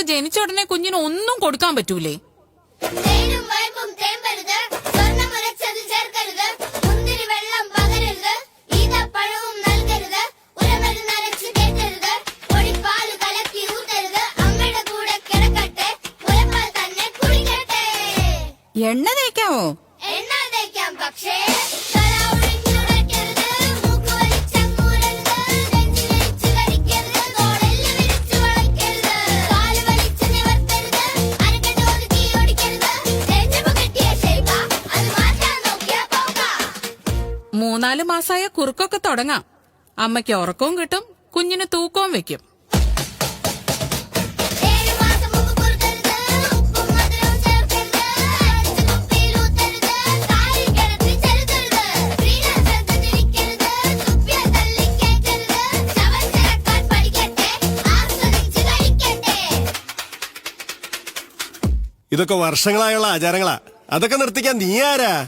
ജനിച്ച ഉടനെ കുഞ്ഞിന് ഒന്നും കൊടുക്കാൻ പറ്റൂലേ? എണ്ണ തേക്കാവോ? പക്ഷേ മൂന്നാല് മാസായ കുറുക്കൊക്കെ തുടങ്ങാം. അമ്മയ്ക്ക് ഉറക്കവും കിട്ടും, കുഞ്ഞിന് തൂക്കവും വെക്കും. ഇതൊക്കെ വർഷങ്ങളായുള്ള ആചാരങ്ങളാ. അതൊക്കെ നിർത്തിക്കാൻ നീ ആരാ?